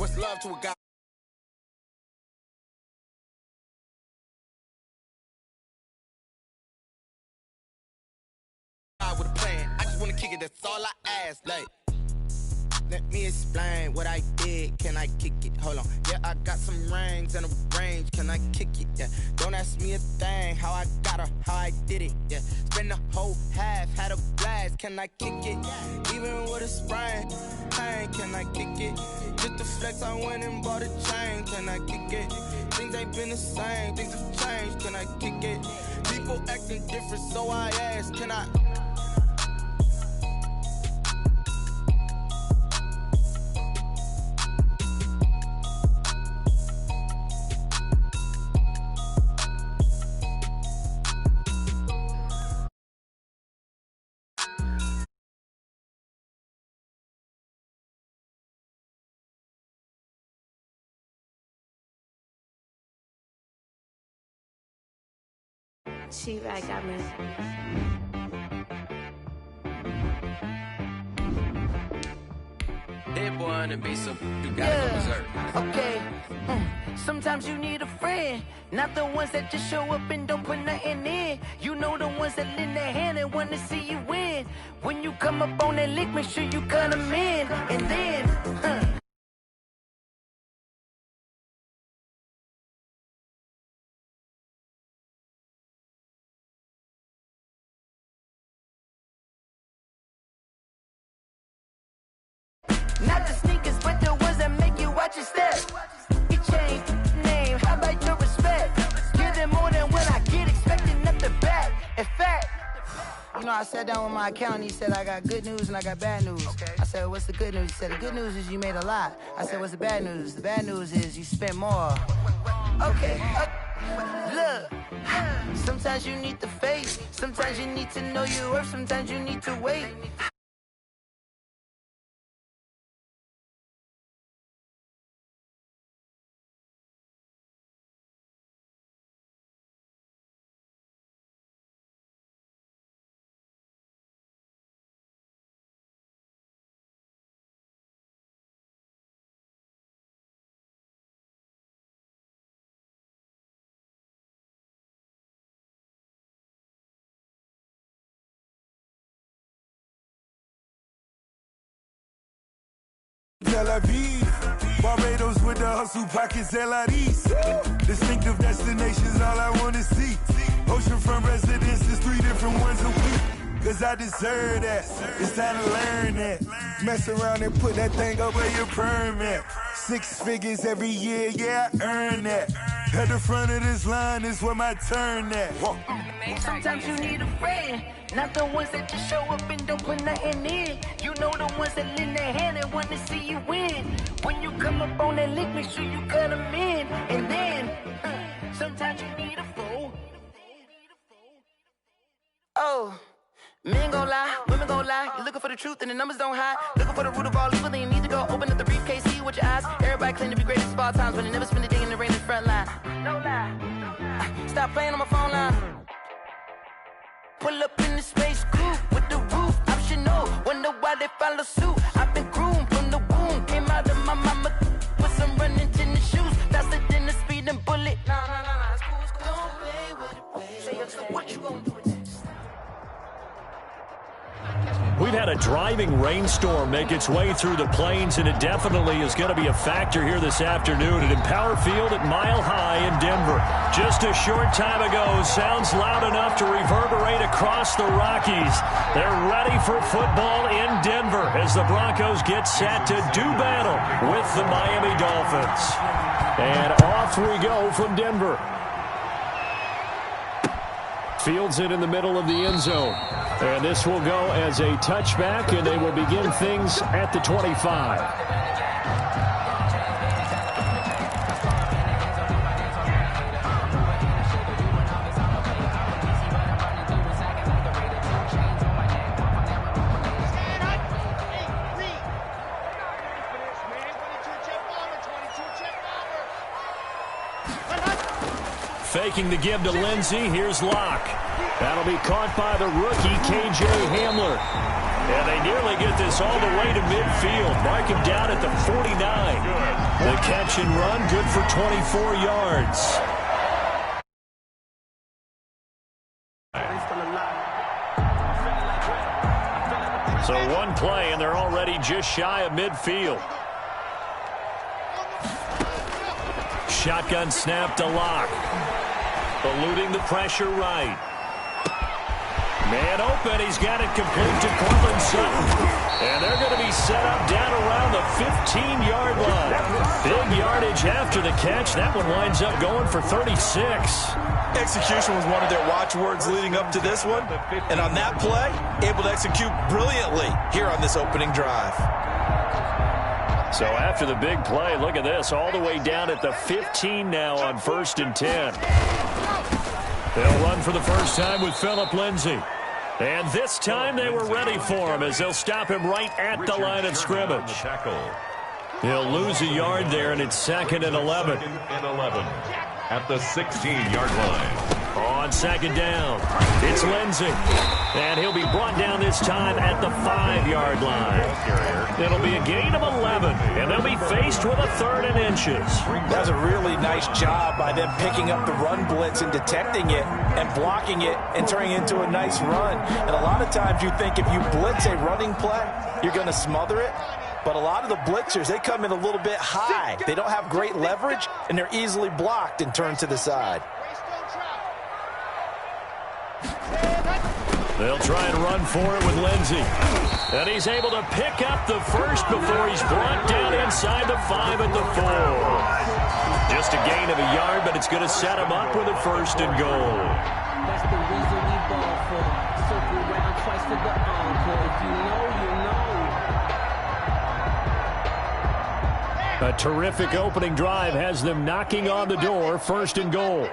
What's love to a guy? With a plan, I just wanna kick it, that's all I ask. Like, let me explain what I did. Can I kick it? Hold on. Yeah, I got some rings and a range. Can I kick it? Yeah. Don't ask me a thing. How I got her, how I did it. Yeah. Spend the whole half, had a blast. Can I kick it? Even with a sprain, pain. Can I kick it? Just the flex, I went and bought a chain. Can I kick it? Things ain't been the same. Things have changed. Can I kick it? People acting different, so I ask. Can I? She right got me. That boy on the beat, so you gotta go berserk. Okay. Sometimes you need a friend, not the ones that just show up and don't put nothing in. You know the ones that lend their hand and wanna see you win. When you come up on that lick, make sure you cut them in. And then, not the sneakers, but the ones that make you watch your step. You change name, how about your respect? Give them more than what I get, expecting up the back. In fact, you know, I sat down with my accountant, he said, I got good news and I got bad news. Okay. I said, what's the good news? He said, the good news is you made a lot. I said, what's the bad news? The bad news is you spent more. Okay, look, sometimes you need to face, sometimes you need to know your worth, sometimes you need to wait. Tel Aviv, Barbados with the hustle pockets, LIDs. Distinctive destinations, all I wanna see. Oceanfront residences, 3 different ones a week. Cause I deserve that, it's time to learn that. Mess around and put that thing up where your permit. 6 figures every year, yeah, I earn that. At the front of this line is where my turn at. Sometimes you need a friend, not the ones that just show up and don't put nothing in. You know the ones that lend their hand and want to see you win. When you come up on that lick, make sure you cut them in. And then, sometimes you need a fool. Oh, men gon' lie, women gon' lie. You're looking for the truth and the numbers don't hide. Looking for the root of all evil, then you need to go open up the briefcase, see with your eyes. Everybody claim to be greatest of all times, but they never spend a day in the rain in the front line. No lie, stop playing on my phone line. Pull up in the space coupe with the roof optional. Wonder why they follow suit. I've been groomed from the womb. Came out of my mama with some running tennis shoes. Faster than the speeding bullet. No, it's cool, it's cool. Don't play with it, play. What you gonna do with this? We've had a driving rainstorm make its way through the plains, and it definitely is going to be a factor here this afternoon at Empower Field at Mile High in Denver. Just a short time ago, sounds loud enough to reverberate across the Rockies. They're ready for football in Denver as the Broncos get set to do battle with the Miami Dolphins. And off we go from Denver. Fields it in the middle of the end zone. And this will go as a touchback, and they will begin things at the 25. Faking the give to Lindsey. Here's Locke. That'll be caught by the rookie, K.J. Hamler. And they nearly get this all the way to midfield. Mark him down at the 49. catch and run, good for 24 yards. So one play, and they're already just shy of midfield. Shotgun snap to Locke. Eluding the pressure right. Man open. He's got it complete to Cortland Sutton. And they're going to be set up down around the 15-yard line. Big yardage after the catch. That one winds up going for 36. Execution was one of their watchwords leading up to this one. And on that play, able to execute brilliantly here on this opening drive. So after the big play, look at this, all the way down at the 15 now on 1st and 10. They'll run for the first time with Phillip Lindsay. And this time they were ready for him as they'll stop him right at the line of scrimmage. He'll lose a yard there, and it's 2nd and 11. At the 16-yard line. On 2nd down, it's Lindsay. And he'll be brought down this time at the 5-yard line. It'll be a gain of 11, and they'll be faced with a 3rd and inches. That's a really nice job by them picking up the run blitz and detecting it and blocking it and turning it into a nice run. And a lot of times you think if you blitz a running play, you're going to smother it. But a lot of the blitzers, they come in a little bit high. They don't have great leverage, and they're easily blocked and turned to the side. They'll try and run for it with Lindsay. And he's able to pick up the first before he's brought down inside the 5 at the 4. Just a gain of a yard, but it's going to set him up with a 1st and goal. That's the reason we ball for. Circle around twice for the encore. If you know, you know. A terrific opening drive has them knocking on the door, 1st and goal.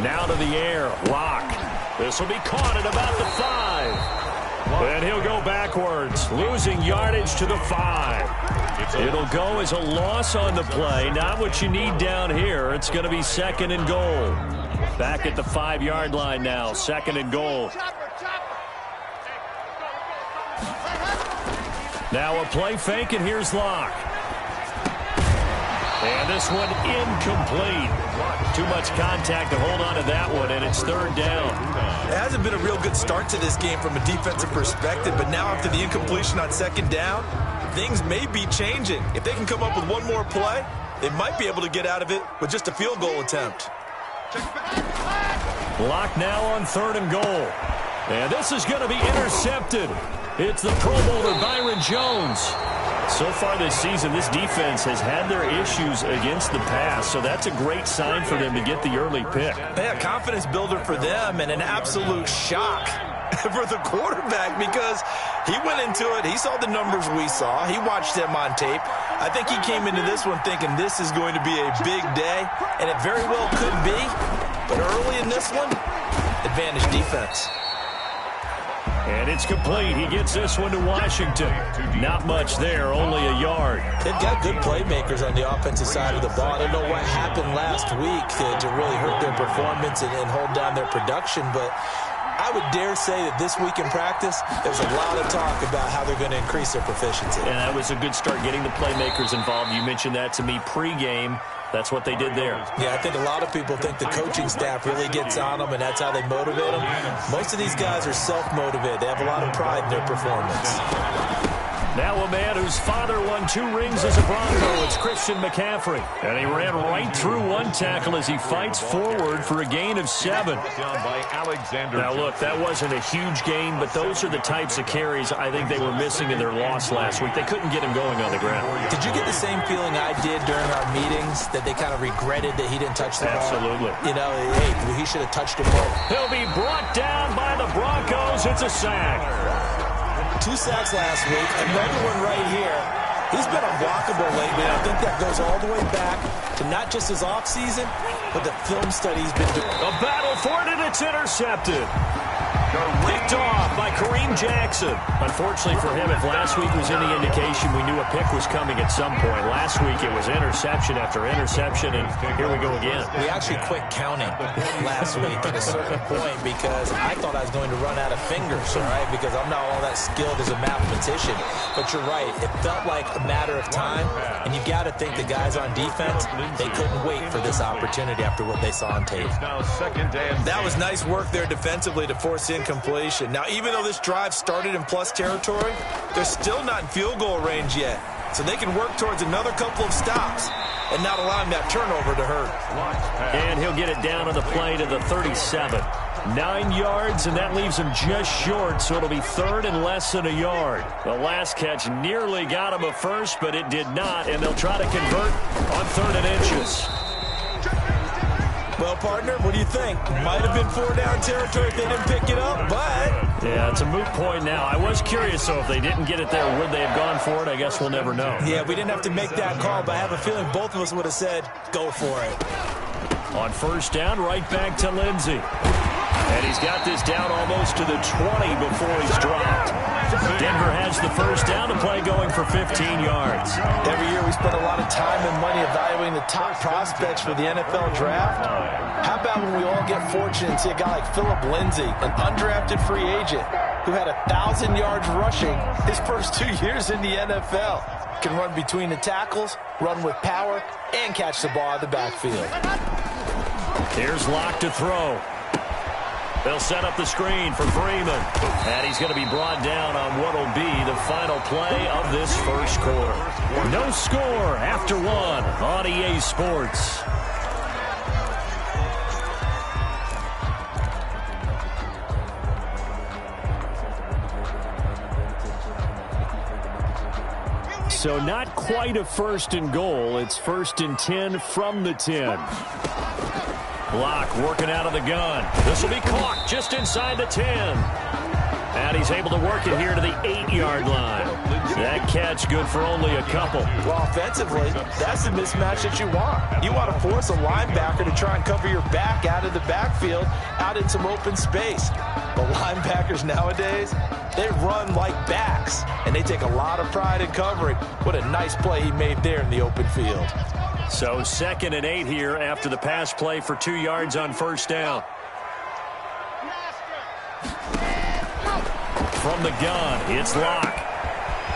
Now to the air, Locke. This will be caught at about the 5. And he'll go backwards, losing yardage to the 5. It'll go as a loss on the play. Not what you need down here. It's going to be 2nd and goal. Back at the 5-yard line now, 2nd and goal. Now a play fake, and here's Locke. And this one incomplete. Too much contact to hold on to that one, and it's 3rd down. It hasn't been a real good start to this game from a defensive perspective, but now after the incompletion on 2nd down, things may be changing. If they can come up with one more play, they might be able to get out of it with just a field goal attempt. Locke now on 3rd and goal. And this is going to be intercepted. It's the Pro Bowler Byron Jones. So far this season, this defense has had their issues against the pass, so that's a great sign for them to get the early pick. Yeah, confidence builder for them and an absolute shock for the quarterback because he went into it. He saw the numbers we saw. He watched them on tape. I think he came into this one thinking this is going to be a big day, and it very well could be. But early in this one, advantage defense. And it's complete. He gets this one to Washington. Not much there, only a yard. They've got good playmakers on the offensive side of the ball. I don't know what happened last week to really hurt their performance and hold down their production, but I would dare say that this week in practice, there's a lot of talk about how they're going to increase their proficiency. And that was a good start getting the playmakers involved. You mentioned that to me pregame. That's what they did there. Yeah, I think a lot of people think the coaching staff really gets on them, and that's how they motivate them. Most of these guys are self-motivated. They have a lot of pride in their performance. Now a man whose father won 2 rings as a Bronco. It's Christian McCaffrey. And he ran right through one tackle as he fights forward for a gain of 7. Now, look, that wasn't a huge gain, but those are the types of carries I think they were missing in their loss last week. They couldn't get him going on the ground. Did you get the same feeling I did during our meetings, that they kind of regretted that he didn't touch the ball? Absolutely. You know, hey, he should have touched the ball. He'll be brought down by the Broncos. It's a sack. 2 sacks last week, another one right here. He's been unblockable lately, and I think that goes all the way back to not just his offseason, but the film study he's been doing. A battle for it, and it's intercepted. Picked off by Kareem Jackson. Unfortunately for him, if last week was any indication, we knew a pick was coming at some point. Last week it was interception after interception, and here we go again. We actually quit counting last week at a certain point because I thought I was going to run out of fingers, all right, because I'm not all that skilled as a mathematician. But you're right. It felt like a matter of time, and you got to think the guys on defense, they couldn't wait for this opportunity after what they saw on tape. That was nice work there defensively to force incompletion. Now, even though this drive started in plus territory, they're still not in field goal range yet. So they can work towards another couple of stops and not allowing that turnover to hurt. And he'll get it down on the play to the 37. 9 yards, and that leaves him just short, so it'll be third and less than a yard. The last catch nearly got him a first, but it did not, and they'll try to convert on 3rd and inches. Well, partner, what do you think? Might have been 4-down territory if they didn't pick it up, but... Yeah, it's a moot point now. I was curious, so if they didn't get it there, would they have gone for it? I guess we'll never know. Yeah, we didn't have to make that call, but I have a feeling both of us would have said, go for it. On 1st down, right back to Lindsey. And he's got this down almost to the 20 before he's dropped. Denver has the 1st down, to play going for 15 yards. Every year we spend a lot of time and money evaluating the top prospects for the NFL draft. How about when we all get fortunate and see a guy like Phillip Lindsay, an undrafted free agent who had 1,000 yards rushing his first 2 years in the NFL. Can run between the tackles, run with power, and catch the ball out of the backfield. Here's Locke to throw. They'll set up the screen for Freeman. And he's going to be brought down on what will be the final play of this first quarter. No score after 1 on EA Sports. So not quite a 1st and goal. It's 1st and 10 from the 10. Locke working out of the gun. This will be caught just inside the 10. And he's able to work it here to the 8-yard line. That catch good for only a couple. Well, offensively, that's the mismatch that you want. You want to force a linebacker to try and cover your back out of the backfield, out in some open space. The linebackers nowadays, they run like backs, and they take a lot of pride in covering. What a nice play he made there in the open field. So 2nd and 8 here after the pass play for 2 yards on 1st down. From the gun, it's Locke.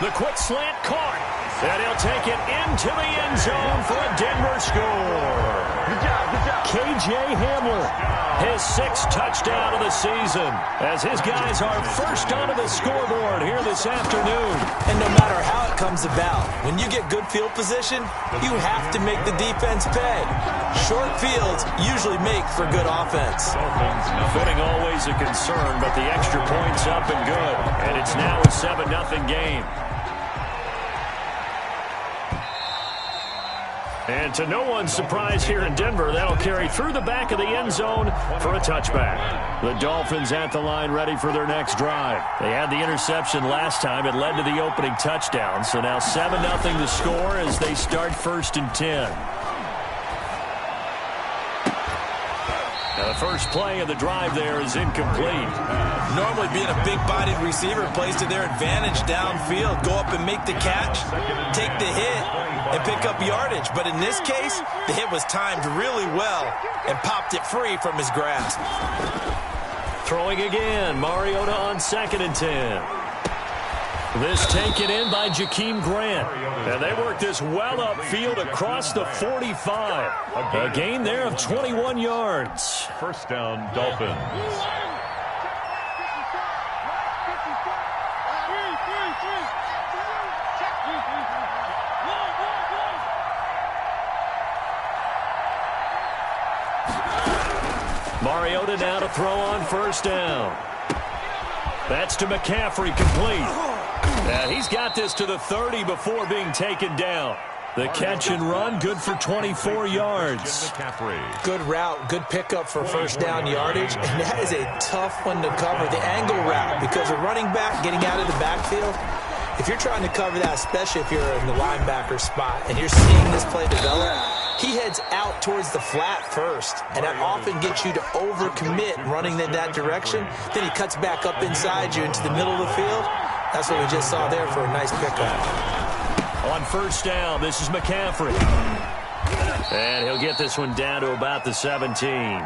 The quick slant caught. And he'll take it into the end zone for a Denver score. Good job, good job. KJ Hamler, his 6th touchdown of the season, as his guys are first onto the scoreboard here this afternoon. And no matter how it comes about, when you get good field position, you have to make the defense pay. Short fields usually make for good offense. Footing always a concern, but the extra point's up and good. And it's now a 7-0 game. And to no one's surprise here in Denver, that'll carry through the back of the end zone for a touchback. The Dolphins at the line ready for their next drive. They had the interception last time. It led to the opening touchdown. So now 7-0 to score as they start 1st and 10. Now the first play of the drive there is incomplete. Normally being a big-bodied receiver plays to their advantage downfield. Go up and make the catch, take the hit, and pick up yardage. But in this case, the hit was timed really well and popped it free from his grasp. Throwing again, Mariota on 2nd and 10. This taken in by Jakeem Grant. And they work this well upfield across the 45. A gain there of 21 yards. 1st down, Dolphins. Mariota now to throw on 1st down. That's to McCaffrey, complete. And he's got this to the 30 before being taken down. The catch and run, good for 24 yards. Good route, good pickup for 1st down yardage. And that is a tough one to cover, the angle route, because a running back getting out of the backfield, if you're trying to cover that, especially if you're in the linebacker spot and you're seeing this play develop, he heads out towards the flat first, and that often gets you to overcommit running in that direction. Then he cuts back up inside you into the middle of the field. That's what we just saw there for a nice pickup. On first down, this is McCaffrey. And he'll get this one down to about the 17.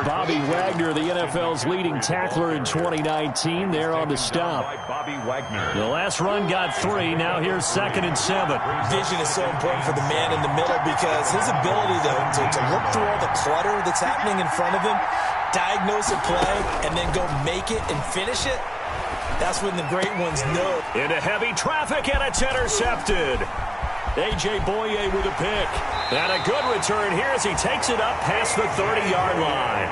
Bobby Wagner, the NFL's leading tackler in 2019, there on the stop. Bobby Wagner. The last run got 3. Now here's 2nd and 7. Vision is so important for the man in the middle because his ability to look through all the clutter that's happening in front of him, diagnose a play, and then go make it and finish it, that's when the great ones know. Into heavy traffic, and it's intercepted. A.J. Boye with a pick. And a good return here as he takes it up past the 30-yard line.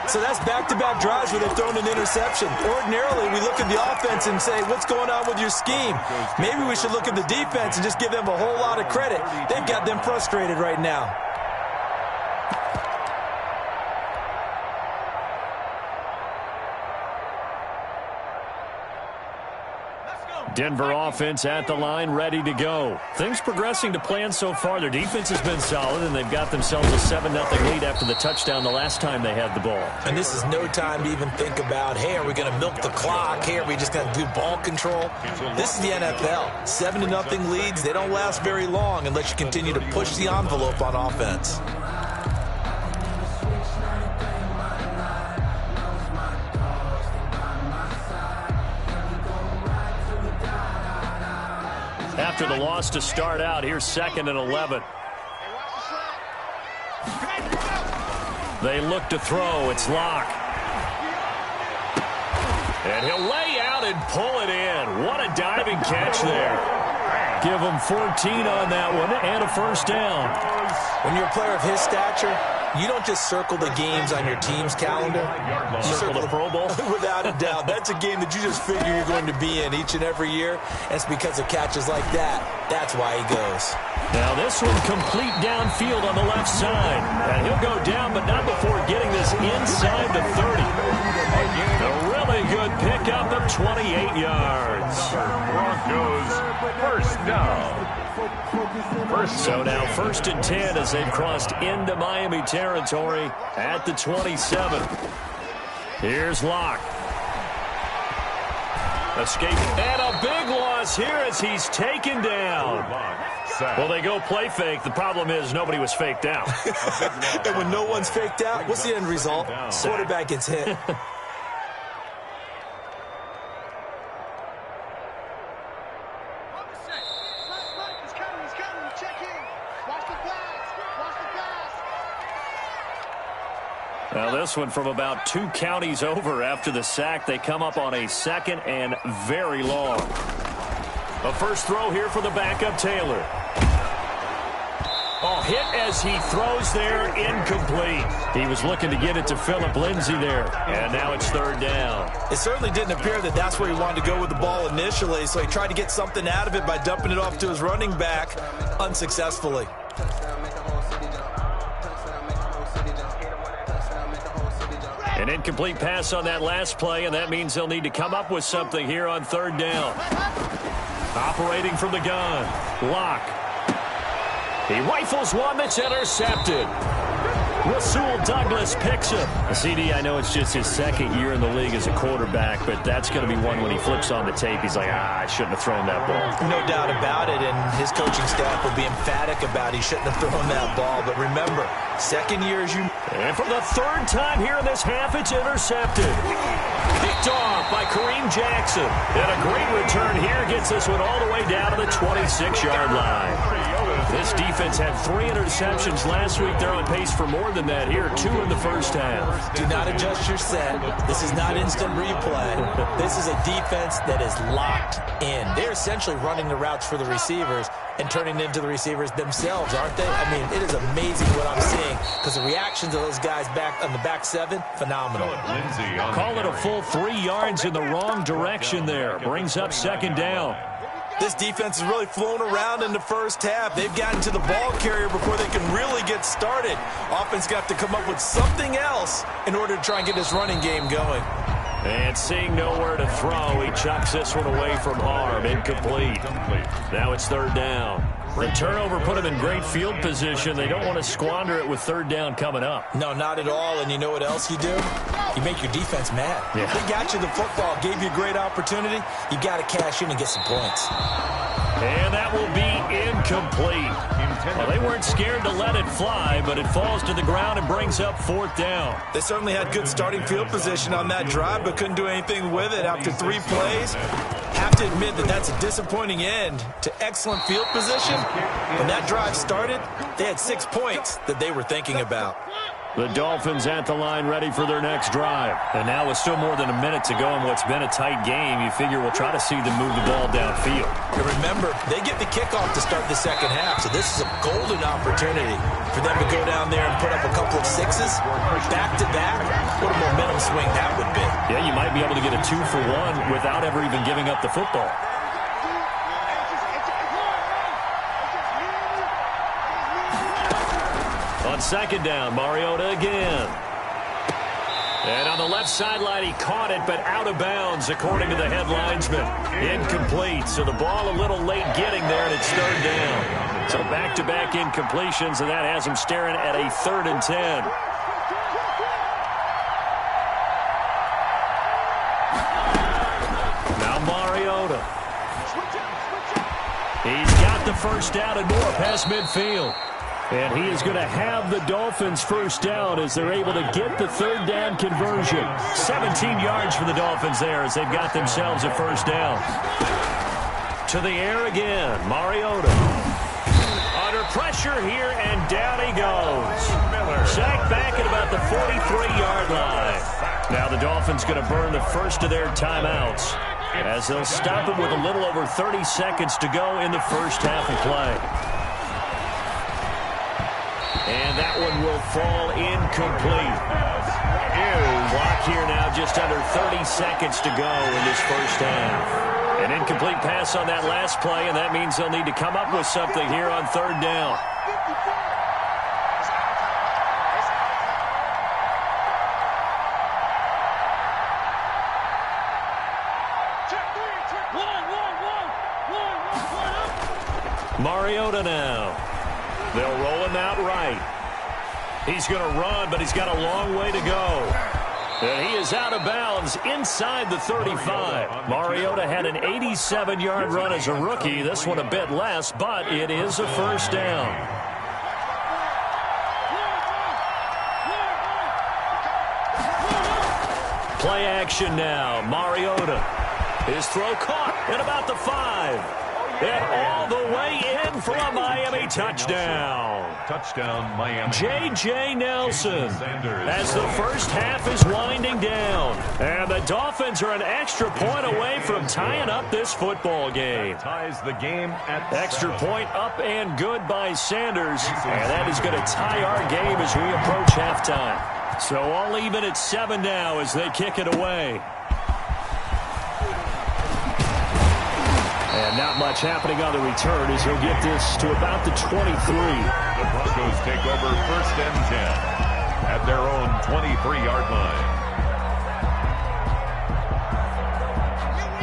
So that's back-to-back drives where they've thrown an interception. Ordinarily, we look at the offense and say, what's going on with your scheme? Maybe we should look at the defense and just give them a whole lot of credit. They've got them frustrated right now. Denver offense at the line, ready to go. Things progressing to plan so far. Their defense has been solid, and they've got themselves a 7-0 lead after the touchdown the last time they had the ball. And this is no time to even think about, hey, are we going to milk the clock? Hey, are we just going to do ball control? This is the NFL. 7-0 leads, they don't last very long unless you continue to push the envelope on offense. After the loss to start out, here's 2nd and 11. They look to throw. It's Locke. And he'll lay out and pull it in. What a diving catch there. Give him 14 on that one and a first down. When you're a player of his stature, you don't just circle the games on your team's calendar. You circle the Pro Bowl? Without a doubt. That's a game that you just figure you're going to be in each and every year. And it's because of catches like that. That's why he goes. Now this one complete downfield on the left side. And he'll go down, but not before getting this inside the 30. A really good pickup of 28 yards. Broncos first down. So now 1st and 10 as they've crossed into Miami territory at the 27. Here's Locke. Escape and a big loss here as he's taken down. Well, they go play fake. The problem is nobody was faked out. And when no one's faked out, what's the end result? Quarterback gets hit. Now this one from about 2 counties over after the sack. They come up on a 2nd and very long. A first throw here for the backup Taylor. Oh, hit as he throws there, incomplete. He was looking to get it to Phillip Lindsay there, and now it's 3rd down. It certainly didn't appear that that's where he wanted to go with the ball initially, so he tried to get something out of it by dumping it off to his running back unsuccessfully. An incomplete pass on that last play, and that means they'll need to come up with something here on 3rd down. Operating from the gun, Locke. He rifles one that's intercepted. Rasul Douglas picks him. CD, I know it's just his 2nd year in the league as a quarterback, but that's going to be one when he flips on the tape. He's like, I shouldn't have thrown that ball. No doubt about it, and his coaching staff will be emphatic about he shouldn't have thrown that ball. But remember, 2nd year as you... And for the 3rd time here in this half, it's intercepted. Picked off by Kareem Jackson. And a great return here gets this one all the way down to the 26-yard line. This defense had 3 interceptions last week. They're on pace for more than that here. 2 in the first half. Do not adjust your set. This is not instant replay. This is a defense that is locked in. They're essentially running the routes for the receivers and turning into the receivers themselves, aren't they? I mean, it is amazing what I'm seeing because the reactions of those guys back on the back 7, phenomenal. Call it a full 3 yards in the wrong direction there. Brings up 2nd down. This defense has really flown around in the first half. They've gotten to the ball carrier before they can really get started. Offense got to come up with something else in order to try and get this running game going. And seeing nowhere to throw, he chucks this one away from arm. Incomplete. Now it's 3rd down. The turnover put them in great field position. They don't want to squander it with third down coming up. No, not at all. And you know what else you do? You make your defense mad. Yeah. They got you the football, gave you a great opportunity. You got to cash in and get some points. And that will be incomplete. Well, they weren't scared to let it fly, but it falls to the ground and brings up fourth down. They certainly had good starting field position on that drive, but couldn't do anything with it after 3 plays. Have to admit that that's a disappointing end to excellent field position. When that drive started, they had 6 points that they were thinking about. The Dolphins at the line ready for their next drive. And now with still more than a minute to go in what's been a tight game, you figure we'll try to see them move the ball downfield. And remember, they get the kickoff to start the second half, so this is a golden opportunity for them to go down there and put up a couple of sixes back-to-back. What a momentum swing that would be. Yeah, you might be able to get a 2-for-1 without ever even giving up the football. On second down, Mariota again. And on the left sideline, he caught it, but out of bounds, according to the head linesman. Incomplete, so the ball a little late getting there, and it's third down. So back-to-back incompletions, and that has him staring at a 3rd and 10. Now Mariota. He's got the first down and more past midfield. And he is going to have the Dolphins first down as they're able to get the third down conversion. 17 yards for the Dolphins there as they've got themselves a first down. To the air again, Mariota. Under pressure here, and down he goes. Sacked back at about the 43-yard line. Now the Dolphins going to burn the first of their timeouts as they'll stop it with a little over 30 seconds to go in the first half of play. And that one will fall incomplete. Clock here now, just under 30 seconds to go in this first half. An incomplete pass on that last play, and that means they'll need to come up with something here on third down. Mariota now. They'll roll him out right. He's going to run, but he's got a long way to go. And he is out of bounds inside the 35. Mariota had an 87-yard run as a rookie. This one a bit less, but it is a first down. Play action now. Mariota. His throw caught at about the 5. And all the way in for a Miami touchdown. Touchdown, Miami. J.J. Nelson as the first half is winding down. And the Dolphins are an extra point away from tying up this football game. Ties the game at extra point up and good by Sanders. And that is going to tie our game as we approach halftime. So all even at 7 now as they kick it away. And not much happening on the return as he'll get this to about the 23. The Broncos take over first and 10 at their own 23-yard line.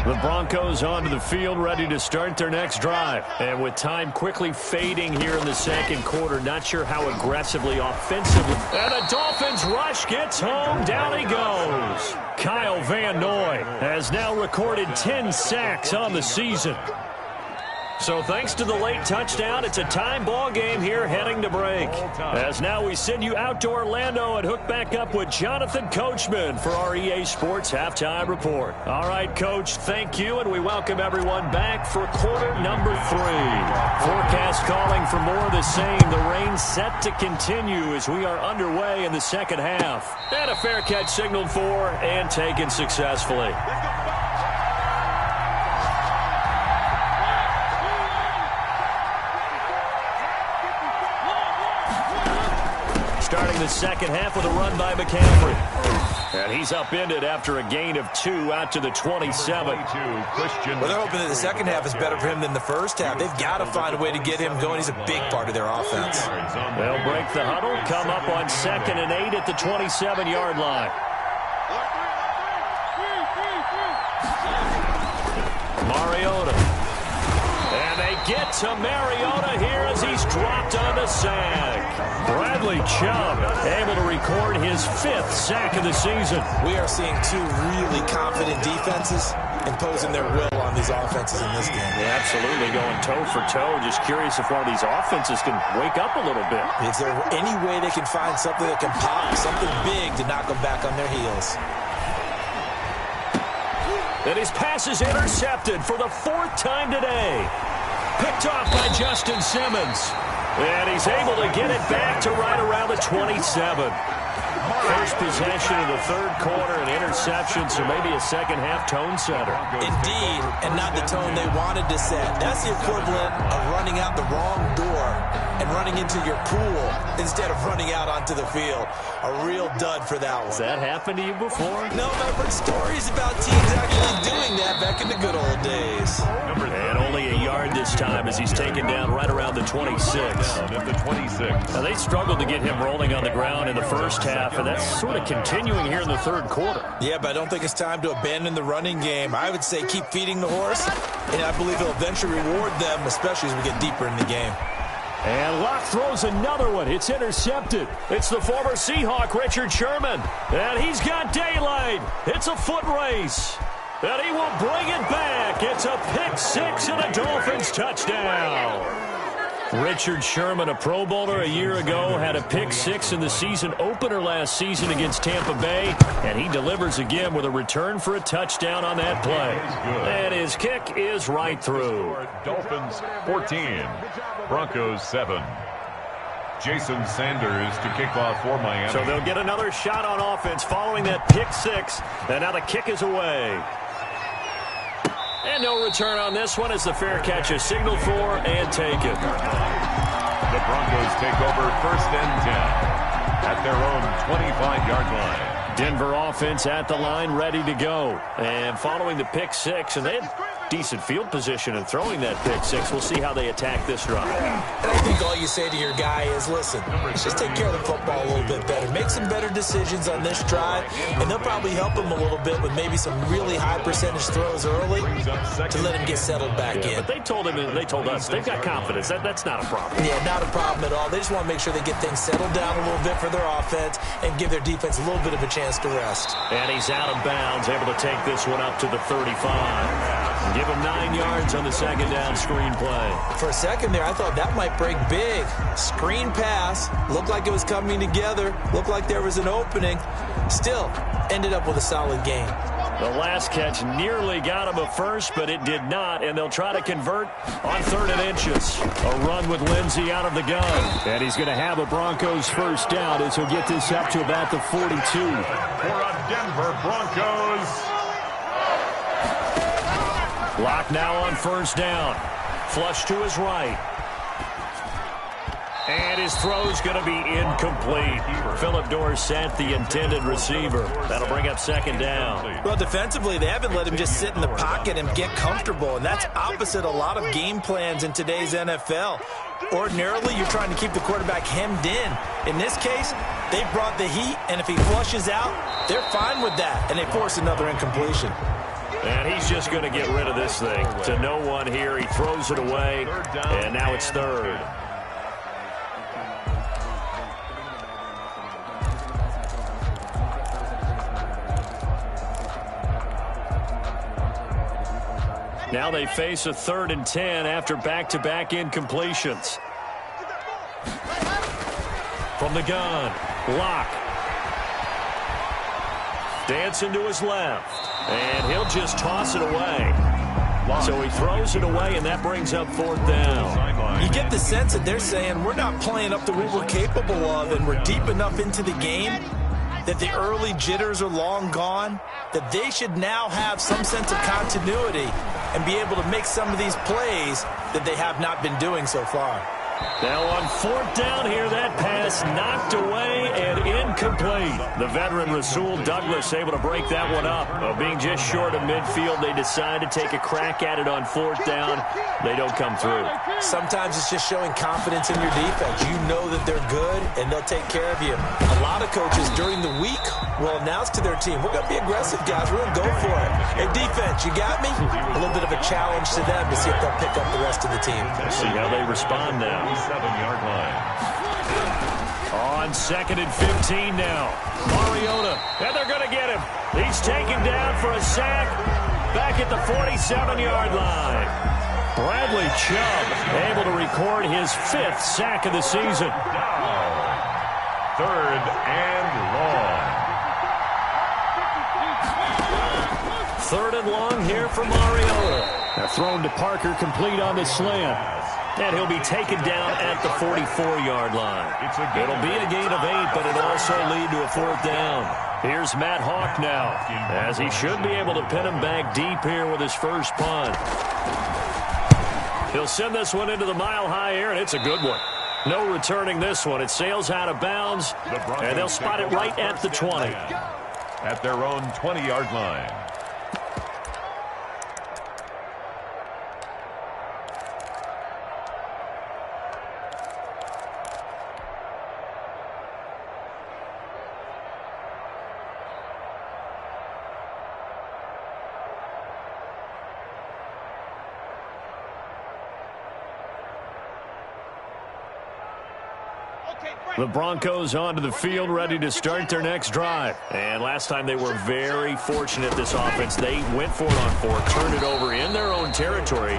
The Broncos onto the field, ready to start their next drive. And with time quickly fading here in the second quarter, not sure how aggressively, offensively. And the Dolphins rush gets home. Down he goes. Kyle Van Noy has now recorded 10 sacks on the season. So thanks to the late touchdown, it's a time ball game here heading to break. As now we send you out to Orlando and hook back up with Jonathan Coachman for our EA Sports Halftime Report. All right, Coach, thank you, and we welcome everyone back for quarter number 3. Forecast calling for more of the same. The rain set to continue as we are underway in the second half. And a fair catch signaled for and taken successfully. Starting the second half with a run by McCaffrey. And he's upended after a gain of 2 out to the 27. Well, they're hoping that the second half is better for him than the first half. They've got to find a way to get him going. He's a big part of their offense. They'll break the huddle, come up on 2nd and 8 at the 27-yard line. Mariota. And they get to Mariota here as he's dropped on the sack. Bradley Chubb able to record his 5th sack of the season. We are seeing two really confident defenses imposing their will on these offenses in this game. Yeah, absolutely, going toe for toe. Just curious if one of these offenses can wake up a little bit. Is there any way they can find something that can pop, something big to knock them back on their heels? And his pass is intercepted for the 4th time today. Picked off by Justin Simmons. And he's able to get it back to right around the 27. First possession of the 3rd quarter, an interception, so maybe a second-half tone setter. Indeed, and not the tone they wanted to set. That's the equivalent of running out the wrong door and running into your pool instead of running out onto the field. A real dud for that one. Has that happened to you before? No, I've heard stories about teams actually doing that back in the good old days. And only a yard this time as he's taken down right around the 26. At the 26. Now, they struggled to get him rolling on the ground in the first half, and that's sort of continuing here in the 3rd quarter. Yeah, but I don't think it's time to abandon the running game. I would say keep feeding the horse, and I believe he'll eventually reward them, especially as we get deeper in the game. And Locke throws another one. It's intercepted. It's the former Seahawk, Richard Sherman. And he's got daylight. It's a foot race. And he will bring it back. It's a pick-6 and a Dolphins touchdown. Richard Sherman, a Pro Bowler a year ago, had a pick-6 in the season opener last season against Tampa Bay, and he delivers again with a return for a touchdown on that play. And his kick is right through. Dolphins 14, Broncos 7. Jason Sanders to kick off for Miami. So they'll get another shot on offense following that pick-6, and now the kick is away. And no return on this one as the fair catch is signaled for and taken. The Broncos take over 1st and 10 at their own 25-yard line. Denver offense at the line, ready to go. And following the pick-6, and they had decent field position in throwing that pick-6. We'll see how they attack this drive. And I think all you say to your guy is, listen, just take care of the football a little bit better. Make some better decisions on this drive, and they'll probably help him a little bit with maybe some really high percentage throws early to let him get settled back in. But they told him, and they told us, they've got confidence. That's not a problem. Yeah, not a problem at all. They just want to make sure they get things settled down a little bit for their offense and give their defense a little bit of a chance to rest. And he's out of bounds, able to take this one up to the 35. Give him 9 yards on the second down screen play. For a second there, I thought that might break big. Screen pass. Looked like it was coming together. Looked like there was an opening. Still, ended up with a solid gain. The last catch nearly got him a first, but it did not, and they'll try to convert on 3rd and inches. A run with Lindsey out of the gun. And he's going to have a Broncos first down as he'll get this up to about the 42. For a Denver Broncos. Locke now on 1st down. Flush to his right. And his throw's going to be incomplete. Philip Dorsett, the intended receiver. That'll bring up 2nd down. Well, defensively, they haven't let him just sit in the pocket and get comfortable, and that's opposite a lot of game plans in today's NFL. Ordinarily, you're trying to keep the quarterback hemmed in. In this case, they brought the heat, and if he flushes out, they're fine with that, and they force another incompletion. And he's just going to get rid of this thing to no one here. He throws it away, and now it's 3rd. Now they face a 3rd and 10 after back-to-back incompletions. From the gun, Locke. Dancing to his left. And he'll just toss it away. So he throws it away, and that brings up 4th down. You get the sense that they're saying we're not playing up to what we're capable of, and we're deep enough into the game that the early jitters are long gone, that they should now have some sense of continuity and be able to make some of these plays that they have not been doing so far. Now on 4th down here, that pass knocked away and incomplete. The veteran Rasul Douglas able to break that one up. Being just short of midfield, they decide to take a crack at it on 4th down. They don't come through. Sometimes it's just showing confidence in your defense. You know that they're good, and they'll take care of you. A lot of coaches during the week will announce to their team, we're going to be aggressive, guys. We're going to go for it. Hey, defense, you got me? A little bit of a challenge to them to see if they'll pick up the rest of the team. See how they respond now. 7-yard line. On 2nd and 15 now. Mariota, and they're going to get him. He's taken down for a sack back at the 47-yard line. Bradley Chubb able to record his 5th sack of the season. 3rd and long. 3rd and long here for Mariota. Now thrown to Parker, complete on the slant. And he'll be taken down at the 44-yard line. It'll be a gain of 8, but it'll also lead to a 4th down. Here's Matt Hawk now, as he should be able to pin him back deep here with his first punt. He'll send this one into the mile-high air, and it's a good one. No returning this one. It sails out of bounds, and they'll spot it right at the 20. At their own 20-yard line. The Broncos onto the field, ready to start their next drive. And last time they were very fortunate, this offense. They went for it on 4, turned it over in their own territory,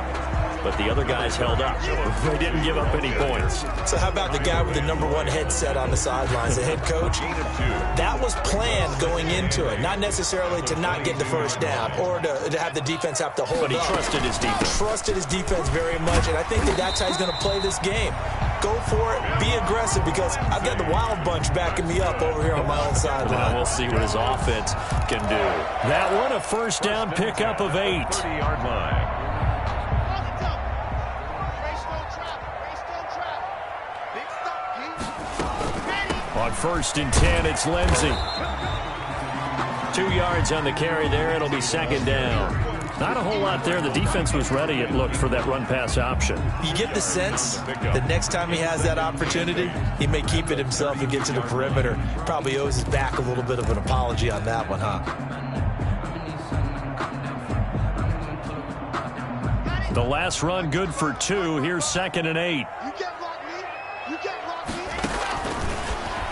but the other guys held up. They didn't give up any points. So how about the guy with the #1 headset on the sidelines, the head coach? That was planned going into it, not necessarily to not get the first down or to have the defense have to hold up. But he trusted his defense. Trusted his defense very much, and I think that's how he's going to play this game. Go for it, be aggressive, because I've got the wild bunch backing me up over here on my own sideline. Now we'll see what his offense can do. That one, a first down pickup of 8. 30-yard line. On 1st and 10, it's Lindsey. 2 yards on the carry there. It'll be 2nd down. Not a whole lot there. The defense was ready, it looked, for that run-pass option. You get the sense that next time he has that opportunity, he may keep it himself and get to the perimeter. Probably owes his back a little bit of an apology on that one, huh? The last run good for 2. Here's 2nd and 8.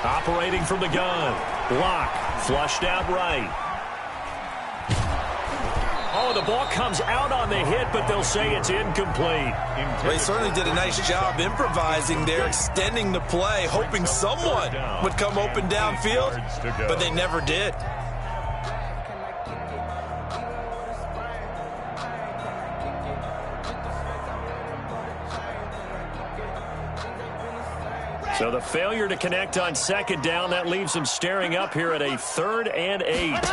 Operating from the gun. Block. Flushed out right. Oh, the ball comes out on the hit, but they'll say it's incomplete. Well, he certainly did a nice job improvising there, extending the play, hoping someone would come open downfield, but they never did. So the failure to connect on 2nd down, that leaves them staring up here at a 3rd and 8.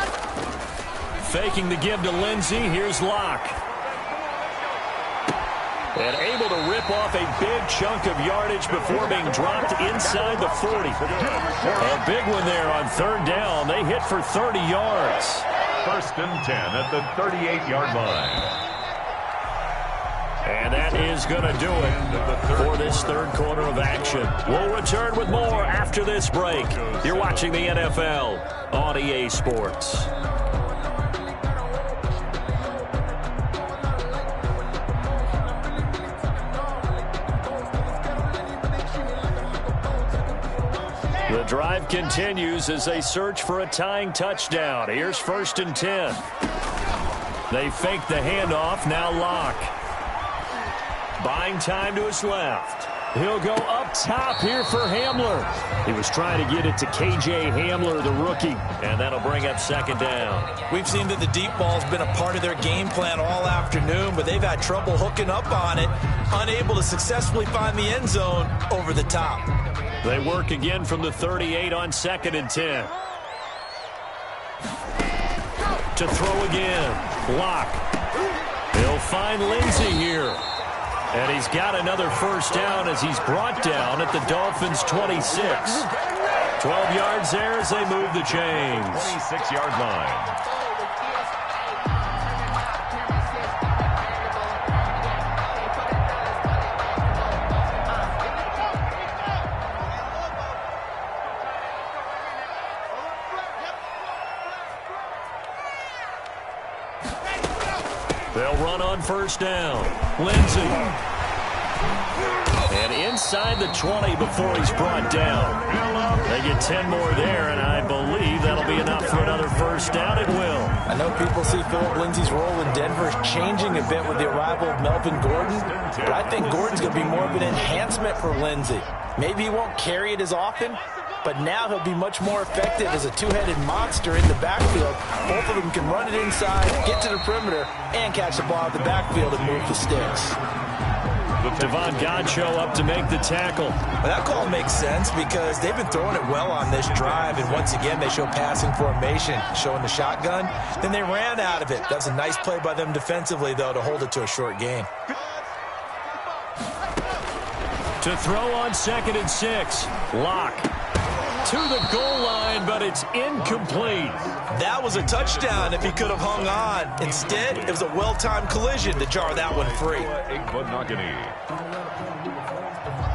Faking the give to Lindsey. Here's Locke. And able to rip off a big chunk of yardage before being dropped inside the 40. A big one there on 3rd down. They hit for 30 yards. 1st and 10 at the 38-yard line. And that is going to do it for this 3rd quarter of action. We'll return with more after this break. You're watching the NFL on EA Sports. The drive continues as they search for a tying touchdown. Here's 1st and 10. They fake the handoff. Now Locke. Buying time to his left. He'll go up top here for Hamler. He was trying to get it to K.J. Hamler, the rookie, and that'll bring up 2nd down. We've seen that the deep ball's been a part of their game plan all afternoon, but they've had trouble hooking up on it, unable to successfully find the end zone over the top. They work again from the 38 on 2nd and 10. To throw again. Locke. He'll find Lindsey here. And he's got another first down as he's brought down at the Dolphins' 26. 12 yards there as they move the chains. 26-yard line. They'll run on first down. Lindsey. And inside the 20 before he's brought down. They get 10 more there, and I believe that'll be enough for another first down. It will. I know people see Phillip Lindsay's role in Denver changing a bit with the arrival of Melvin Gordon, but I think Gordon's going to be more of an enhancement for Lindsay. Maybe he won't carry it as often, but now he'll be much more effective as a two-headed monster in the backfield. Both of them can run it inside, get to the perimeter, and catch the ball out of the backfield and move the sticks. Devon Godchaux up to make the tackle. Well, that call makes sense because they've been throwing it well on this drive, and once again they show passing formation, showing the shotgun. Then they ran out of it. That's a nice play by them defensively, though, to hold it to a short gain. To throw on 2nd and 6. Locke to the goal line, but it's incomplete. That was a touchdown if he could have hung on. Instead, it was a well-timed collision to jar that one free.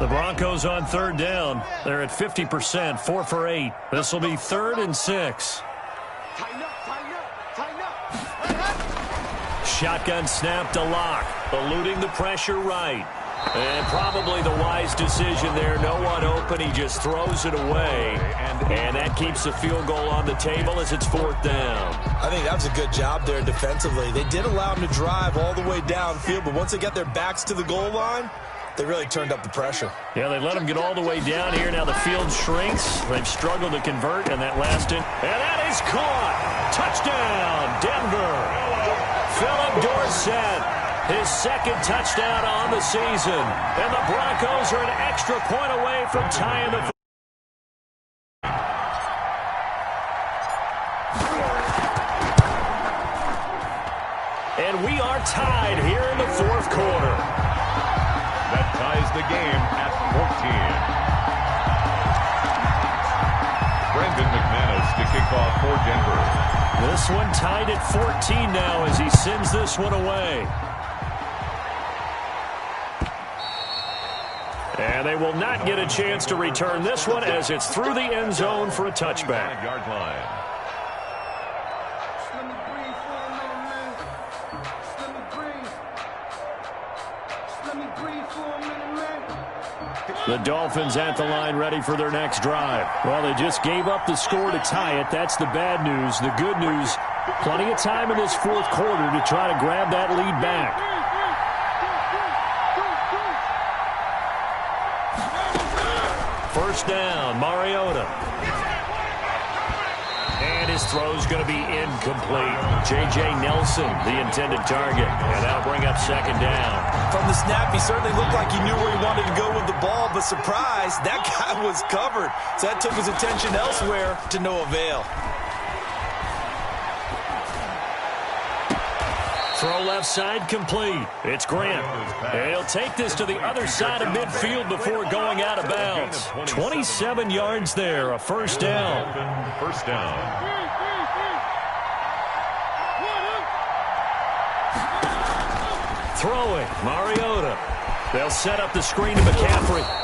The Broncos on 3rd down. They're at 50%, 4 for 8. This will be 3rd and 6. Shotgun snap to Locke, eluding the pressure right. And probably the wise decision there. No one open. He just throws it away. And that keeps the field goal on the table as it's 4th down. I think that was a good job there defensively. They did allow him to drive all the way downfield, but once they got their backs to the goal line, they really turned up the pressure. Yeah, they let him get all the way down here. Now the field shrinks. They've struggled to convert in that last inning. And that is caught. Touchdown, Denver. Phillip Dorsett. His 2nd touchdown on the season. And the Broncos are an extra point away from tying the football. And we are tied here in the 4th quarter. That ties the game at 14. Brendan McManus to kick off for Denver. This one tied at 14 now as he sends this one away. And they will not get a chance to return this one as it's through the end zone for a touchback. 5-yard line. The Dolphins at the line ready for their next drive. Well, they just gave up the score to tie it. That's the bad news. The good news, plenty of time in this 4th quarter to try to grab that lead back. First down, Mariota. And his throw's going to be incomplete. J.J. Nelson, the intended target. And that'll bring up 2nd down. From the snap, he certainly looked like he knew where he wanted to go with the ball, but surprise, that guy was covered. So that took his attention elsewhere to no avail. Throw left side complete. It's Grant. And he'll take this to the other side of midfield before going out of bounds. 27 yards there, a first down. First down. Throwing, Mariota. They'll set up the screen to McCaffrey.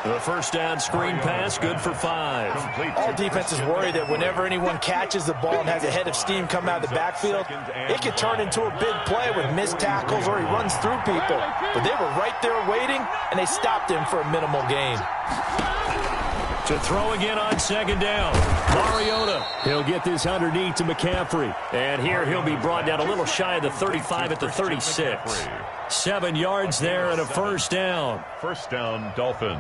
The first down screen pass, good for 5. All defenses worry that whenever anyone catches the ball and has a head of steam come out of the backfield, it could turn into a big play with missed tackles or he runs through people. But they were right there waiting, and they stopped him for a minimal gain. To throw again on 2nd down. Mariota. He'll get this underneath to McCaffrey. And here he'll be brought down a little shy of the 35 at the 36. 7 yards there and a first down. First down, Dolphins.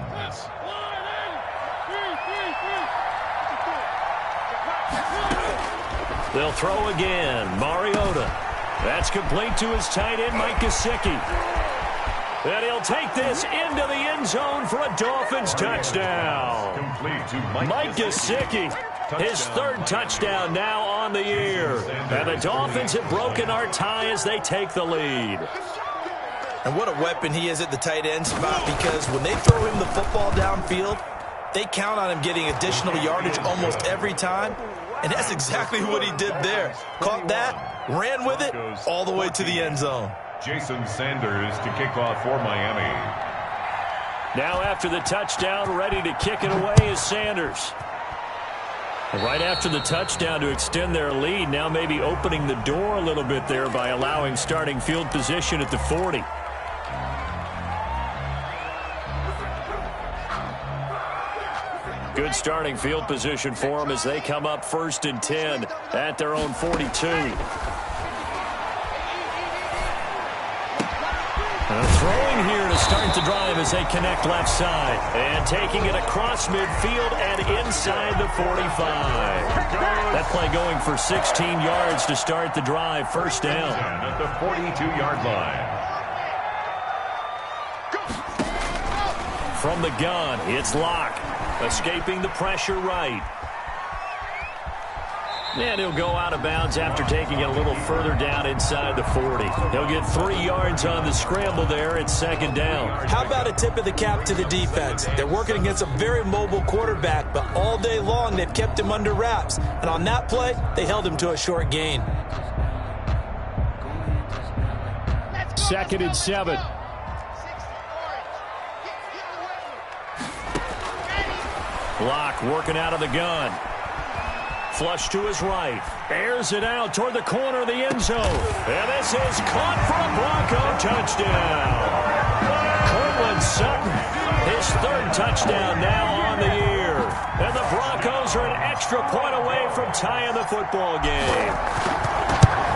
They'll throw again. Mariota. That's complete to his tight end, Mike Gesicki. And he'll take this into the end zone for a Dolphins touchdown. Complete to Mike Gesicki, his 3rd touchdown now on the year. And the Dolphins have broken our tie as they take the lead. And what a weapon he is at the tight end spot, because when they throw him the football downfield, They count on him getting additional yardage almost every time, and that's exactly what he did there. Caught that, ran with it, all the way to the end zone. Jason Sanders to kick off for Miami. Now after the touchdown, ready to kick it away is Sanders. Right after the touchdown to extend their lead, now maybe opening the door a little bit there by allowing starting field position at the 40. Good starting field position for them as they come up 1st and 10 at their own 42. Throwing here to start the drive as they connect left side. And taking it across midfield and inside the 45. That play going for 16 yards to start the drive. 1st down. At the 42-yard line. From the gun, it's Locke. Escaping the pressure right. And he'll go out of bounds after taking it a little further down inside the 40. He'll get 3 yards on the scramble there. It's 2nd down. How about a tip of the cap to the defense? They're working against a very mobile quarterback, but all day long they've kept him under wraps. And on that play, they held him to a short gain. 2nd and 7. Locke working out of the gun. Flush to his right. Airs it out toward the corner of the end zone. And this is caught for a Bronco touchdown. Cortland Sutton, his 3rd touchdown now on the year. And the Broncos are an extra point away from tying the football game.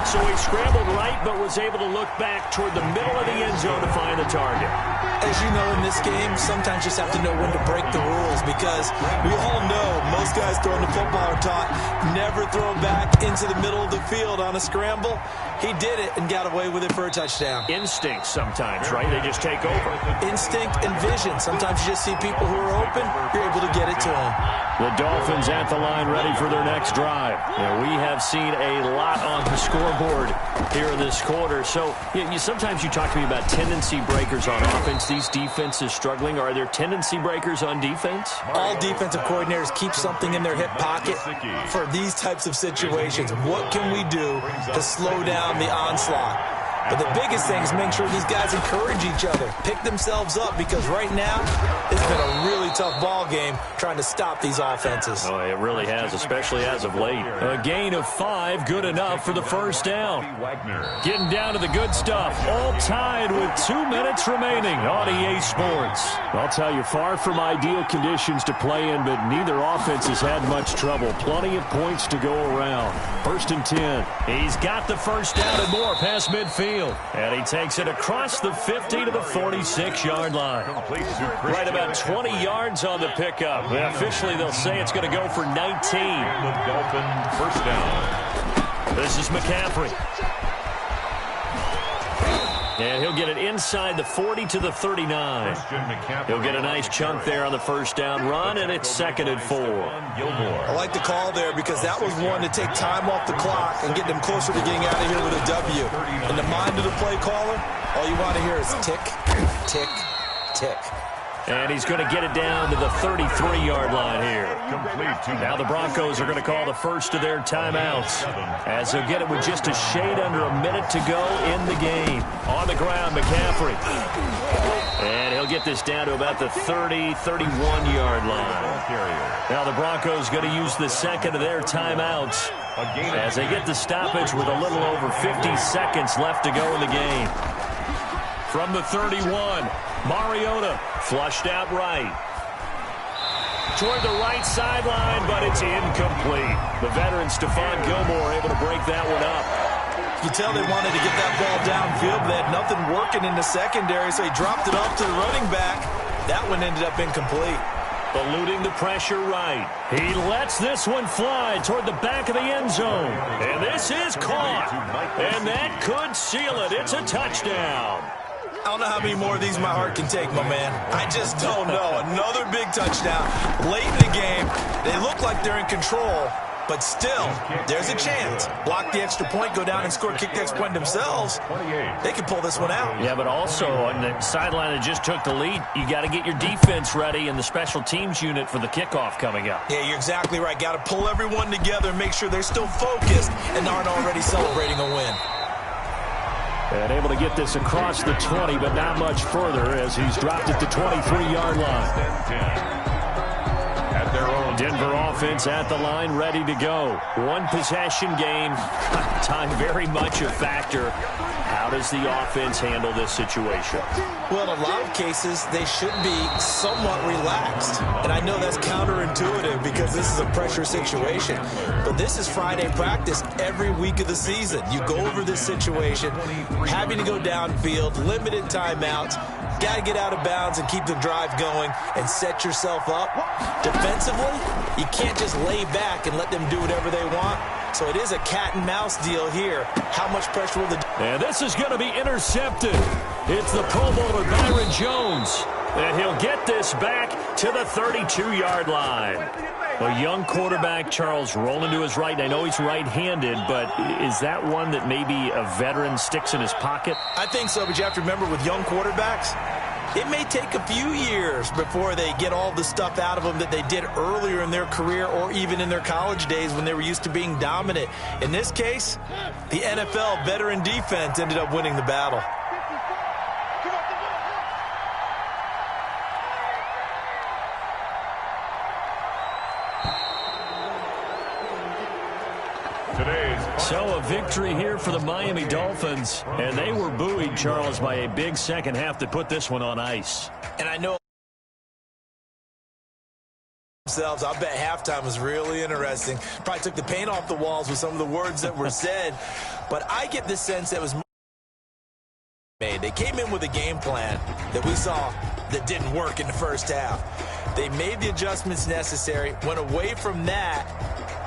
So he scrambled right, but was able to look back toward the middle of the end zone to find the target. As you know, in this game, sometimes you just have to know when to break the rules, because we all know most guys throwing the football are taught never throw back into the middle of the field on a scramble. He did it and got away with it for a touchdown. Instinct sometimes, right? They just take over. Instinct and vision. Sometimes you just see people who are open, you're able to get it to them. The Dolphins at the line ready for their next drive. And we have seen a lot on the scoreboard here in this quarter. So sometimes you talk to me about tendency breakers on offense. These defenses struggling. Are there tendency breakers on defense? All defensive coordinators keep something in their hip pocket for these types of situations. What can we do to slow down the onslaught? But the biggest thing is making sure these guys encourage each other, pick themselves up, because right now it's been a really tough ball game trying to stop these offenses. Oh, it really has, especially as of late. A gain of 5, good enough for the 1st down. Getting down to the good stuff, all tied with 2 minutes remaining on EA Sports. I'll tell you, far from ideal conditions to play in, but neither offense has had much trouble. Plenty of points to go around. 1st and 10. He's got the 1st down and more past midfield. And he takes it across the 50 to the 46-yard line. Right about 20 yards on the pickup. Officially, they'll say it's going to go for 19. The Dolphin 1st down. This is McCaffrey. And he'll get it inside the 40 to the 39. He'll get a nice chunk there on the 1st down run, and it's 2nd and 4. I like the call there, because that was one to take time off the clock and get them closer to getting out of here with a W. In the mind of the play caller, all you want to hear is tick, tick, tick. And he's going to get it down to the 33-yard line here. Now the Broncos are going to call the first of their timeouts, as they'll get it with just a shade under a minute to go in the game. On the ground, McCaffrey. And he'll get this down to about the 30, 31-yard line. Now the Broncos going to use the 2nd of their timeouts as they get the stoppage with a little over 50 seconds left to go in the game. From the 31, Mariota flushed out right. Toward the right sideline, but it's incomplete. The veteran Stephon Gilmore able to break that one up. You tell they wanted to get that ball downfield, but they had nothing working in the secondary, so he dropped it off to the running back. That one ended up incomplete. Eluding the pressure right. He lets this one fly toward the back of the end zone. And this is caught. And that could seal it. It's a touchdown. I don't know how many more of these my heart can take, my man. I just don't know. Another big touchdown late in the game. They look like they're in control, but still, there's a chance. Block the extra point, go down and score, kick the extra point themselves. They can pull this one out. Yeah, but also on the sideline that just took the lead, you got to get your defense ready and the special teams unit for the kickoff coming up. Yeah, you're exactly right. Got to pull everyone together and make sure they're still focused and aren't already celebrating a win. And able to get this across the 20, but not much further as he's dropped it to 23-yard line. At their own Denver offense at the line, ready to go. One possession game. Time very much a factor. How does the offense handle this situation? Well, in a lot of cases, they should be somewhat relaxed. And I know that's counterintuitive because this is a pressure situation. But this is Friday practice every week of the season. You go over this situation, having to go downfield, limited timeouts, got to get out of bounds and keep the drive going and set yourself up. Defensively, you can't just lay back and let them do whatever they want. So it is a cat and mouse deal here. How much pressure will the... And this is going to be intercepted. It's the Pro Bowler Byron Jones. And he'll get this back to the 32-yard line. A young quarterback, Charles, rolling to his right. And I know he's right-handed, but is that one that maybe a veteran sticks in his pocket? I think so, but you have to remember with young quarterbacks, it may take a few years before they get all the stuff out of them that they did earlier in their career or even in their college days when they were used to being dominant. In this case, the NFL veteran defense ended up winning the battle. So a victory here for the Miami Dolphins, and they were buoyed, Charles, by a big second half that put this one on ice. And I know themselves, I bet halftime was really interesting. Probably took the paint off the walls with some of the words that were said, but I get the sense that was made. They came in with a game plan that we saw that didn't work in the first half. They made the adjustments necessary, went away from that,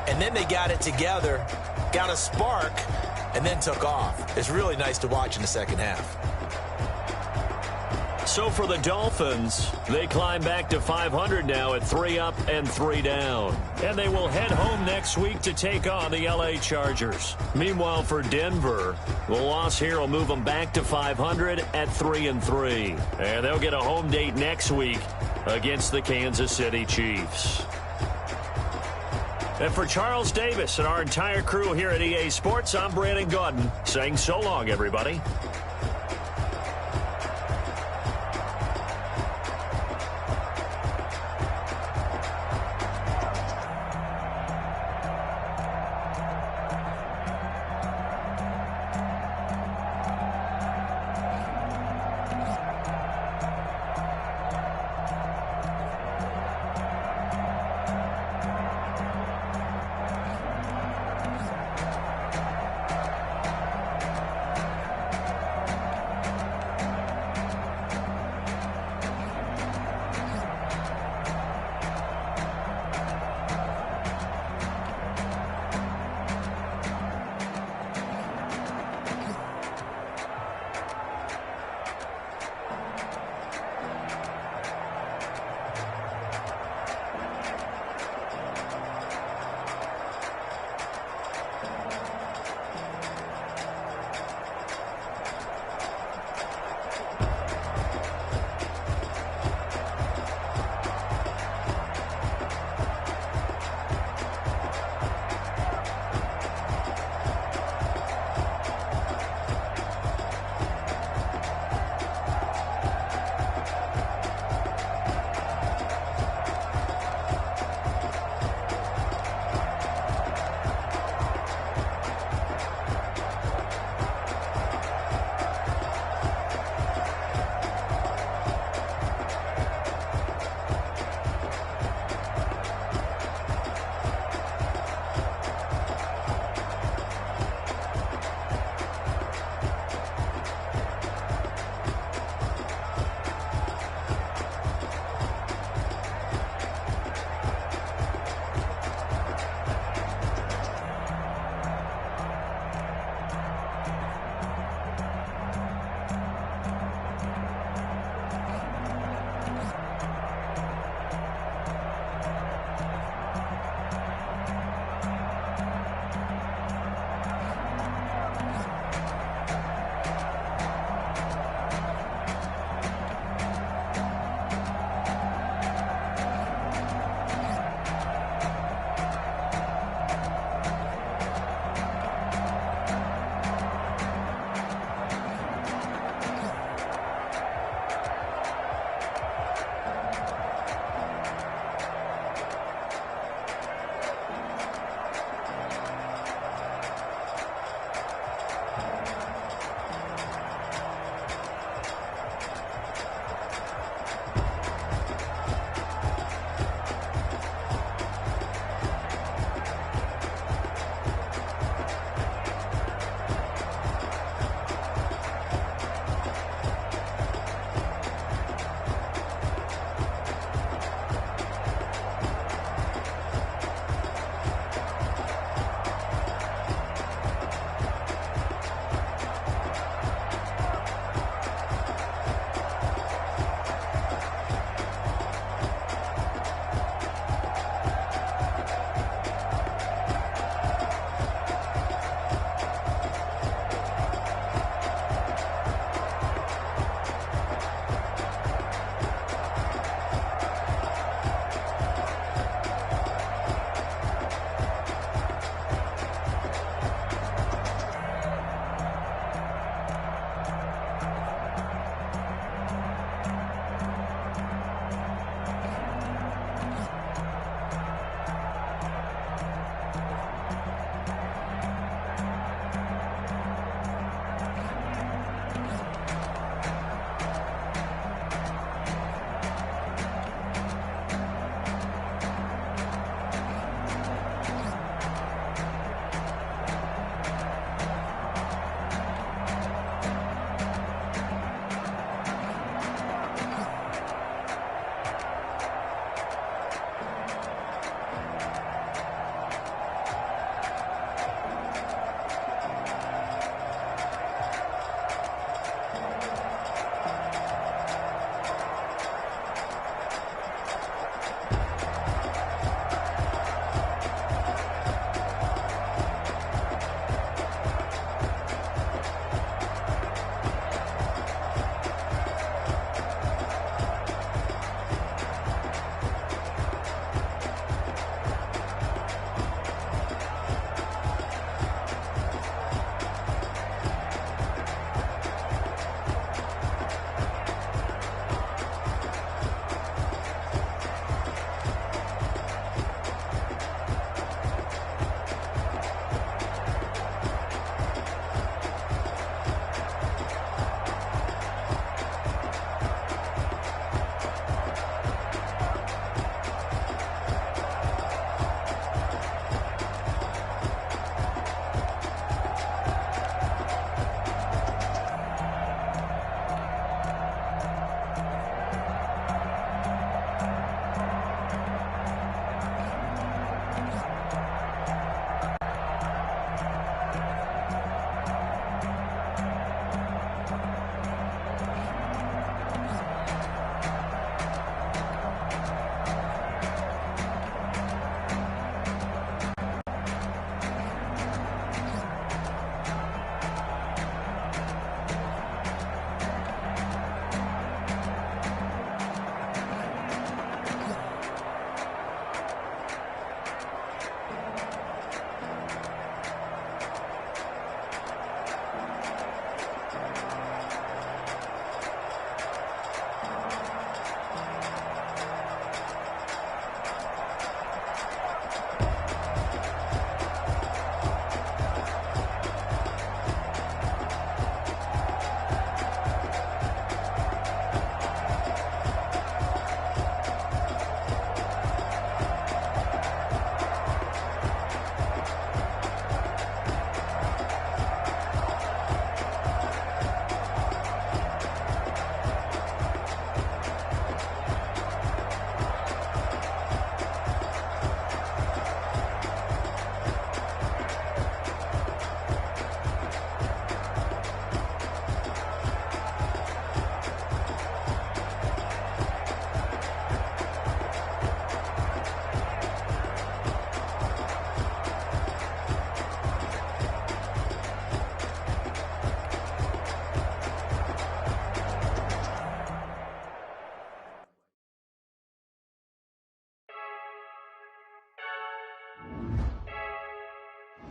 and then they got it together, got a spark, and then took off. It's really nice to watch in the second half. So for the Dolphins, they climb back to 500 now at 3 up and 3 down. And they will head home next week to take on the LA Chargers. Meanwhile, for Denver, the loss here will move them back to 500 at 3-3. And they'll get a home date next week against the Kansas City Chiefs. And for Charles Davis and our entire crew here at EA Sports, I'm Brandon Gaudin saying so long, everybody.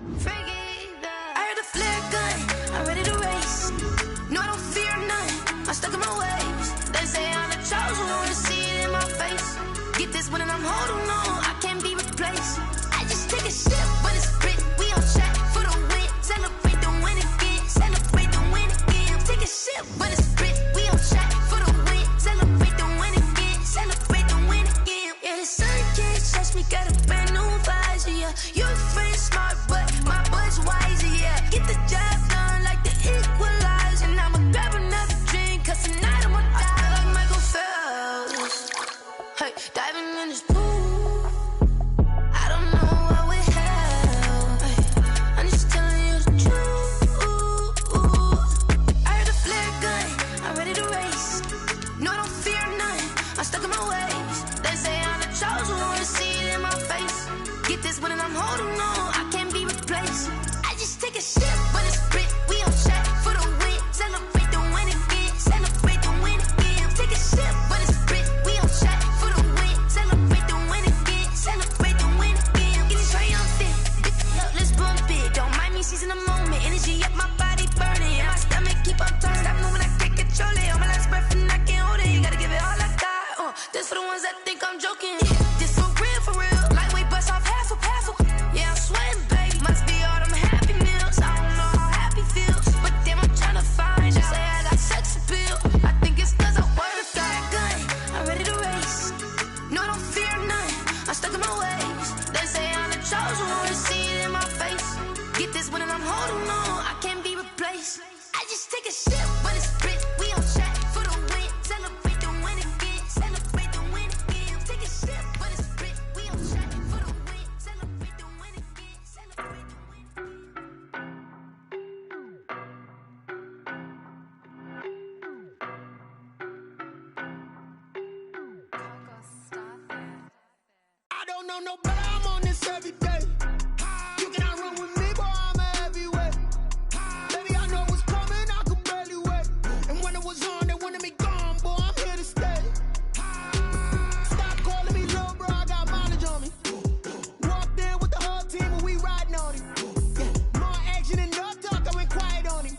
I heard the flare gun, I'm ready to race. No, I don't fear none, I'm stuck in my ways. They say I'm the chosen one, see it in my face. Get this one and I'm holding on, I can't be replaced. I just take a sip, but it's grit. We on track for the win. Celebrate the win again, celebrate the win again. Take a sip, but it's grit. We on track for the win. Celebrate the win again, celebrate the win again. Yeah, the sun can't touch me, got a brand new visor, yeah. Your friend's smart, but my bud's wiser, yeah. Get the job done like the equalizer. And I'ma grab another drink, cause tonight I'ma die like Michael Phelps. Hey, diving in this pool, I don't know what we have. Hey, I'm just telling you the truth. I heard the flare gun, I'm ready to race. No, I don't fear none, I'm stuck in my ways. They say I'm the chosen one, see it in my face. Get this one and I'm holding on, I can't be replaced. I just take a sip, but it's grit. We on track for the win. Celebrate the win again, celebrate the win again. Take a sip, but it's grit. We on track for the win. Celebrate the win again, celebrate the win again. Get it triumphant, look, let's bump it. Don't mind me seizing the moment. Energy up, my body burning. And my stomach keep on turning. Stop moving, I can't control it. On my last breath and I can't hold it. You gotta give it all I got. This for the ones that think I'm joking. This for real. Lightweight bust off half a. Yeah, I'm sweating, baby. Must be all them happy meals. I don't know how happy feels, but damn, I'm tryna find you. Say I got sex appeal. I think it's cause I work. Got a gun, I'm ready to race. No, I don't fear none, I'm stuck in my ways. They say I'm the chosen one, see it in my face. Get this one and I'm holding on, I can't be replaced. I just take a sip, but it's grit. We on track for the win. Celebrate the win again, celebrate the win again. Take a sip, but it's grit. We on track for the win. Celebrate the win again, celebrate the win again. I don't know no better, I'm on this every day. You cannot run with me, boy, I'm a heavyweight. Baby, I know what's coming, I could barely wait. And when it was on, they wanted me gone, boy, I'm here to stay. Stop calling me little bro, I got mileage on me. Walked in with the whole team and we riding on him. Yeah, more action than no talk, I went quiet on him.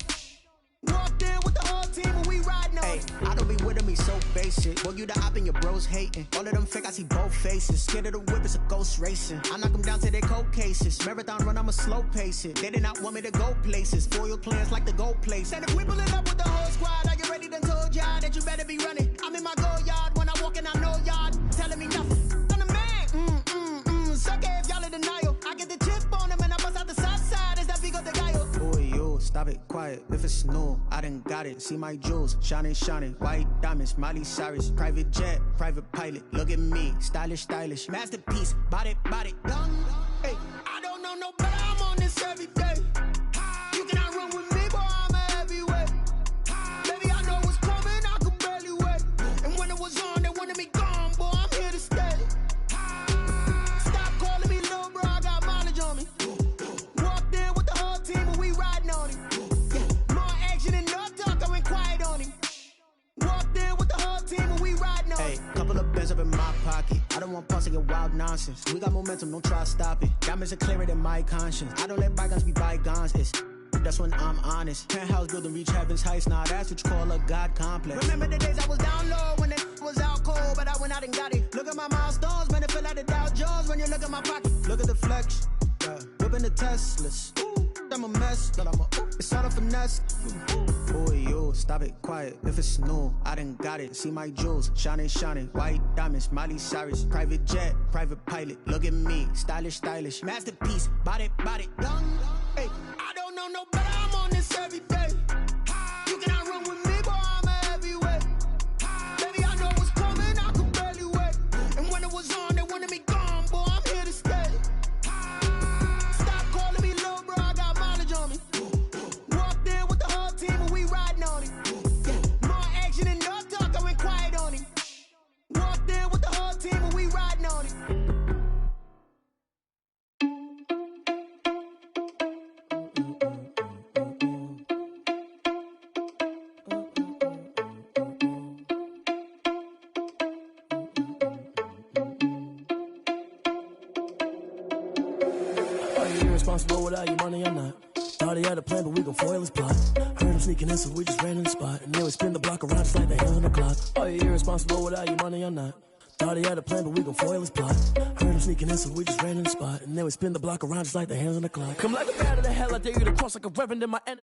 Walked in with the whole team and we riding on him. I don't be with him, he's so basic. Boy, you the op and your bros hating. All of them fake, I see both faces. Scared of the whip, it's a ghost racing. I knock them down to their cold cases. Marathon run, I'ma slow pace it. They did not want me to go places. Foil plans like the go place. And if we pulling up with the whole squad, are you ready? Done told y'all that you better be running. I'm in my go yard. When I walk in, I know y'all telling me nothing. I'm the man. Suck it if y'all in denial. I get the chip on them and I bust out the south side. Is that Vigo de Gallo? Boy, yo, stop it, quiet. If it's new, I done got it. See my jewels, shining. White diamonds, Miley Cyrus. Private jet, private pilot. Look at me, stylish. Masterpiece, body, done. Hey, I don't know no better, I'm on this every day. You cannot run with me, boy, I'm a heavyweight. Baby, I know what's coming, I could barely wait. And when it was on, they wanted me gone, boy, I'm here to stay. Stop calling me little bro, I got mileage on me. Walked in with the whole team and we riding on him. Yeah, more action than no talk, I went quiet on him. Walked in with the whole team and we riding on him. Hey, couple of bands up in my pocket. I don't want pause to get wild nonsense. We got momentum, don't try to stop it. Diamonds are clearer than my conscience. I don't let bygones be bygones. That's when I'm honest. Penthouse building, reach heaven's heights. Nah, that's what you call a God complex. Remember the days I was down low when it was out cold, but I went out and got it. Look at my milestones, man, it feel like the Dow Jones when you look at my pocket. Look at the flex, whipping the Teslas. I'm a mess, but it's all a finesse. Boy, yo, stop it, quiet. If it's new, I done got it. See my jewels, shining. White diamonds, Miley Cyrus. Private jet, private pilot. Look at me, stylish. Masterpiece, body, done. Hey, I don't know no better, I'm on this every day. You cannot run with me, boy, I'm a heavyweight. Baby, I know what's coming, I could barely wait. And when it was on, they wanted me gone, boy, I'm here to stay. Stop calling me little bro, I got mileage on me. Walked in with the whole team and we riding on him. Yeah, more action than no talk, I went quiet on him. Walked in with the whole team and we riding on him. irresponsible without your money or not. Thought he had a plan, but we gon' foil his plot. Heard him sneaking in, so we just ran in the spot. And then we spin the block around just like the hands on the clock. Are you irresponsible without your money or not? Thought he had a plan, but we gon' foil his plot. Heard him sneaking in, so we just ran in the spot. And then we spin the block around just like the hands on the clock. Come like a bat of the hell, I dare you to cross like a reverend in my end.